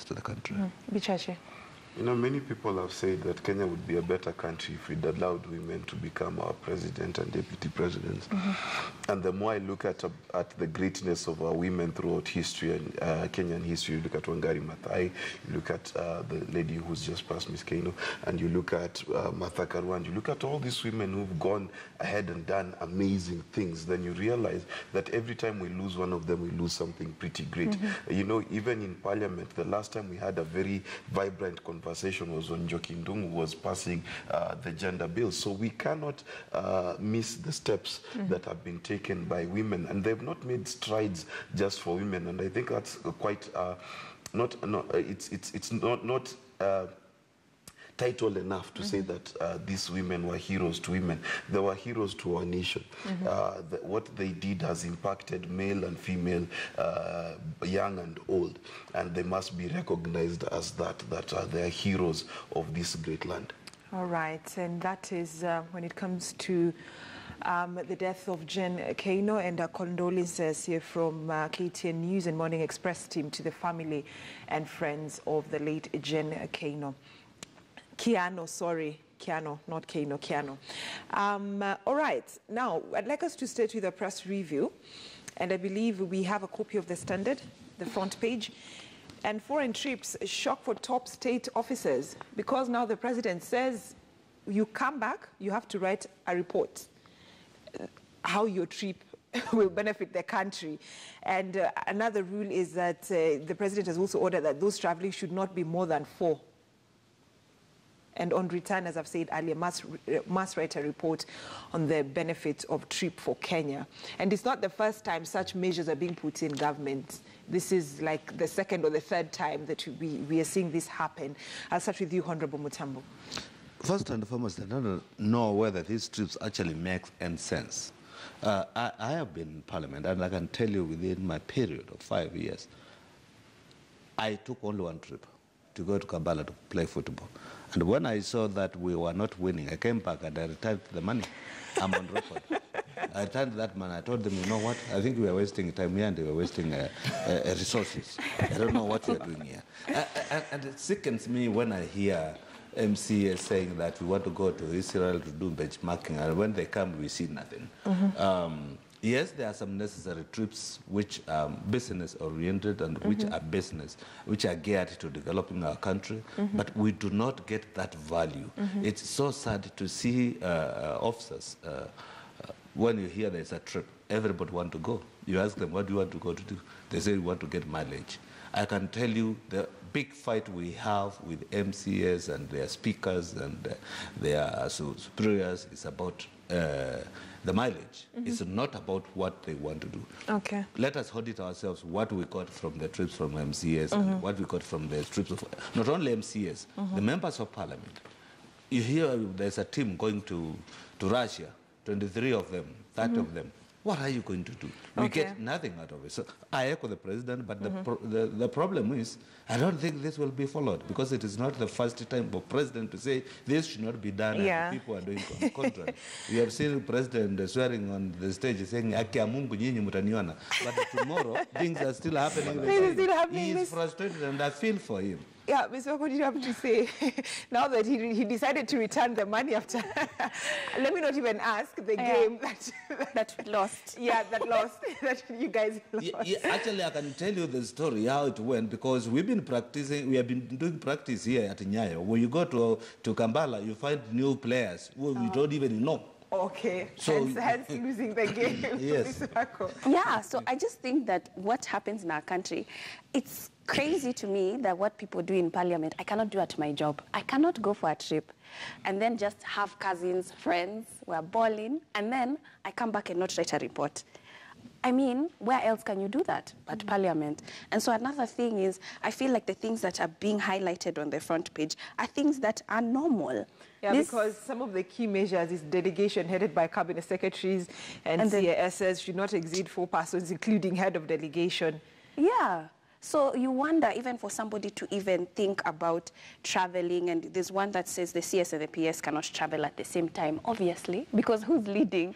to the country. Bichache. You know, many people have said that Kenya would be a better country if we'd allowed women to become our president and deputy presidents. And the more I look at the greatness of our women throughout history and Kenyan history, you look at Wangari Maathai, you look at the lady who's just passed, Miss Keino, and you look at Martha Karua, you look at all these women who've gone ahead and done amazing things, then you realize that every time we lose one of them, we lose something pretty great. You know, even in Parliament, the last time we had a very vibrant conversation was when Njoki Ndung'u was passing the gender bill. So we cannot miss the steps that have been taken by women, and they've not made strides just for women. And I think that's quite it's not title enough to say that these women were heroes to women. They were heroes to our nation. What they did has impacted male and female, young and old, and they must be recognized as that they are heroes of this great land. All right, and that is when it comes to the death of Jen Keino, and our condolences here from KTN News and Morning Express team to the family and friends of the late Jen Keino. Kiano, sorry. Kiano, not Keino, Kiano. All right, now I'd like us to start with a press review, and I believe we have a copy of the Standard, the front page. And foreign trips, shock for top state officers, because now the president says you come back, you have to write a report how your trip will benefit the country. And another rule is that the president has also ordered that those traveling should not be more than 4. And on return, as I've said earlier, must write a report on the benefits of trip for Kenya. And it's not the first time such measures are being put in government. This is like the second or the third time that we are seeing this happen. I'll start with you, Honorable Mutambo. First and foremost, I don't know whether these trips actually make any sense. I have been in Parliament, and I can tell you within my period of 5 years, I took only one trip, to go to Kampala to play football. And when I saw that we were not winning, I came back and I returned the money. I'm on record. I returned that money. I told them, you know what? I think we are wasting time here and we are wasting resources. I don't know what we are doing here. And it sickens me when I hear MCA saying that we want to go to Israel to do benchmarking, and when they come, we see nothing. Yes, there are some necessary trips which are business-oriented and which are which are geared to developing our country, but we do not get that value. It's so sad to see officers, when you hear there's a trip, everybody want to go. You ask them, what do you want to go to do? They say, we want to get mileage. I can tell you the big fight we have with MCAs and their speakers and their superiors is about the mileage. It's not about what they want to do. Okay. Let us audit ourselves what we got from the trips from MCAs and what we got from the trips of not only MCAs, the members of parliament. You hear there's a team going to Russia, 23 of them, 30 of them. What are you going to do? We get nothing out of it. So I echo the president, but the problem is, I don't think this will be followed, because it is not the first time for president to say this should not be done, and people are doing contrary. We have seen the president swearing on the stage saying, "Akia Mungu nyinyi mutaniona." But tomorrow, things are still happening. He is frustrated, and I feel for him. Yeah, Mr. What did you have to say? Now that he decided to return the money after, let me not even ask the game that lost. Yeah, that lost, that you guys lost. Yeah, actually, I can tell you the story, how it went, because we've been practicing, we have been doing practice here at Nyayo. When you go to Kampala, you find new players who we don't even know. Okay, so hence losing the game. Yes. Yeah, so I just think that what happens in our country, it's crazy to me that what people do in parliament, I cannot do at my job. I cannot go for a trip and then just have cousins, friends, we're balling, and then I come back and not write a report. I mean, where else can you do that but parliament? And so another thing is, I feel like the things that are being highlighted on the front page are things that are normal. Yeah, because some of the key measures is delegation headed by cabinet secretaries and CASs should not exceed 4 persons, including head of delegation. Yeah. So you wonder, even for somebody to even think about traveling, and there's one that says the CS and the PS cannot travel at the same time, obviously, because who's leading?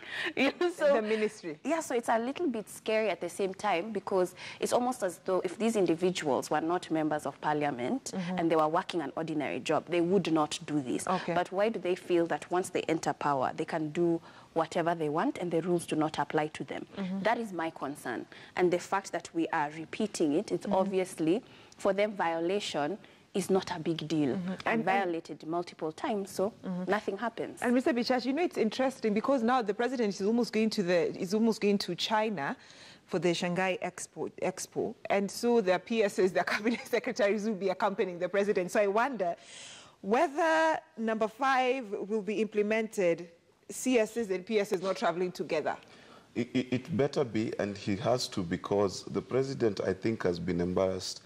So, the ministry. Yeah, so it's a little bit scary at the same time, because it's almost as though if these individuals were not members of parliament and they were working an ordinary job, they would not do this. Okay. But why do they feel that once they enter power, they can do whatever they want and the rules do not apply to them? That is my concern. And the fact that we are repeating it, it's obviously, for them, violation is not a big deal. And violated multiple times, so nothing happens. And Mr. Bichach, you know, it's interesting because now the president is almost going to China for the Shanghai Expo. And so their PSs, their cabinet secretaries will be accompanying the president. So I wonder whether number 5 will be implemented, CSs and PSs not traveling together. It better be, and he has to, because the president, I think, has been embarrassed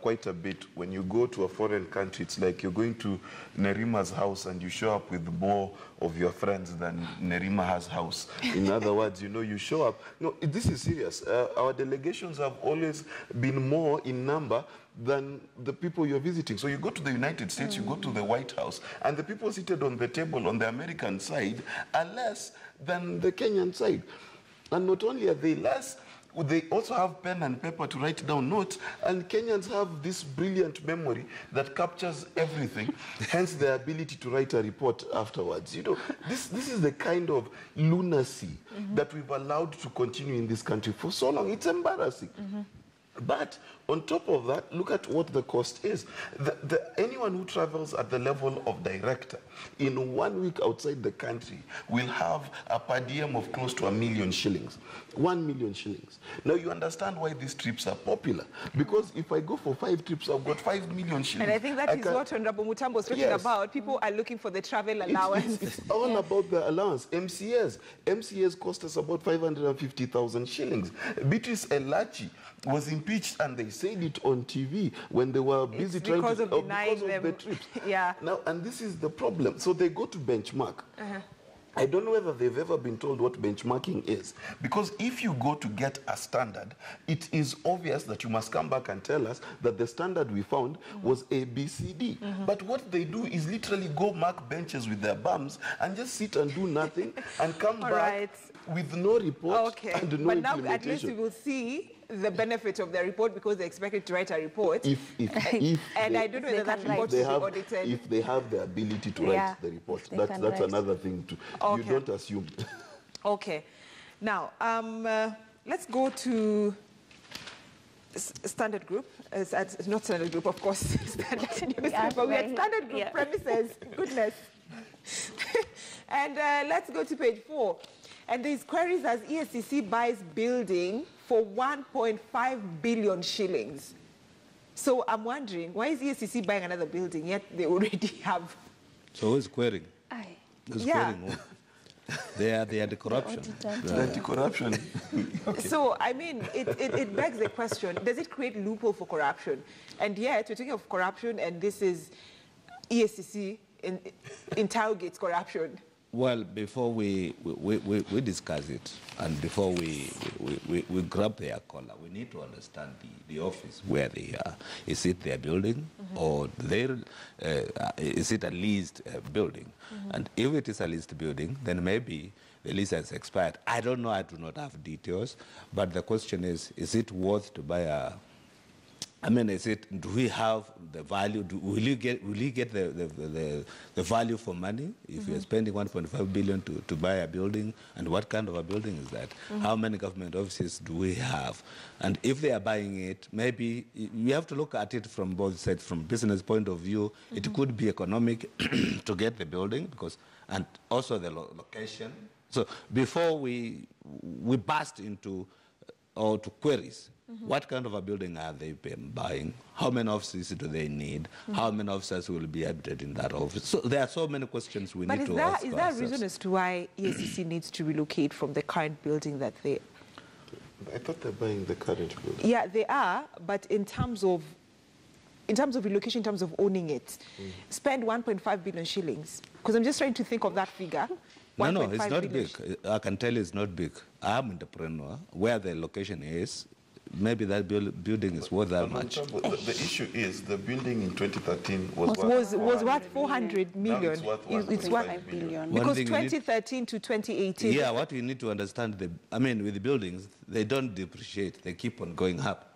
quite a bit. When you go to a foreign country, it's like you're going to Nerima's house and you show up with more of your friends than Nerima has house. In other words, you know, you show up. No, this is serious. Our delegations have always been more in number than the people you're visiting. So you go to the United States, you go to the White House, and the people seated on the table on the American side are less than the Kenyan side. And not only are they less, they also have pen and paper to write down notes, and Kenyans have this brilliant memory that captures everything, hence their ability to write a report afterwards. You know, this is the kind of lunacy that we've allowed to continue in this country for so long. It's embarrassing. But on top of that, look at what the cost is. Anyone who travels at the level of director in 1 week outside the country will have a per diem of close to 1 million shillings. 1 million shillings. Now you understand why these trips are popular. Because if I go for 5 trips, I've got 5 million shillings. And I think that is what Honorable Mutambo was talking about. People are looking for the travel allowance. It's all about the allowance. MCAs cost us about 550,000 shillings. Beatrice Elachi was impeached, and they said it on TV when they were busy trying to... because of the trips. Yeah. Now, and this is the problem. So they go to benchmark. I don't know whether they've ever been told what benchmarking is. Because if you go to get a standard, it is obvious that you must come back and tell us that the standard we found was A, B, C, D. But what they do is literally go mark benches with their bums and just sit and do nothing and come back with no report and no but now implementation. at least we will see the benefit of the report, because they're expected to write a report. And I don't know whether that report will be audited. If they have the ability to write the report, that's another thing too. You don't assume. Okay. Now, let's go to Standard Group. Not Standard Group, of course. Standard newspaper. We had Standard Group premises. Goodness. And let's go to page 4. And these queries as ESCC buys building for 1.5 billion shillings. So I'm wondering, why is ESCC buying another building, yet they already have... So who's querying? Who's querying who? They are the anti-corruption. The anti-corruption. So, I mean, it begs the question, does it create loophole for corruption? And yet, we're talking of corruption, and this is ESCC interrogates corruption. Well, before we discuss it, and before we grab their collar, we need to understand the office where they are. Is it their building, or is it a leased building? And if it is a leased building, then maybe the lease has expired. I don't know, I do not have details, but the question is it worth to buy a... I mean, do we have the value? Will you get the value for money if you're spending 1.5 billion to buy a building? And what kind of a building is that? How many government offices do we have? And if they are buying it, maybe we have to look at it from both sides. From business point of view, it could be economic to get the building, and also the location. So before we burst into or to queries, what kind of a building are they buying? How many offices do they need? How many officers will be habited in that office? So there are so many questions we need to ask. Is there a reason as to why ESCC needs to relocate from the current building that they... I thought they're buying the current building. Yeah, they are, but in terms of relocation, in terms of owning it, spend 1.5 billion shillings. Because I'm just trying to think of that figure. No, it's not big. I can tell you it's not big. I'm an entrepreneur. Where the location is, maybe that building is worth that No, much. the issue is the building in 2013 was Was worth 400 million. Now it's worth It's 1.5 billion. Because One thing we need- 2013 to 2018. Yeah, what we need to understand, I mean, with the buildings, they don't depreciate. They keep on going up.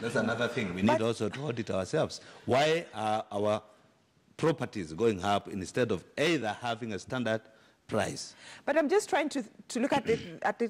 That's another thing. We need also to audit ourselves. Why are our properties going up instead of either having a standard price? But I'm just trying to look at the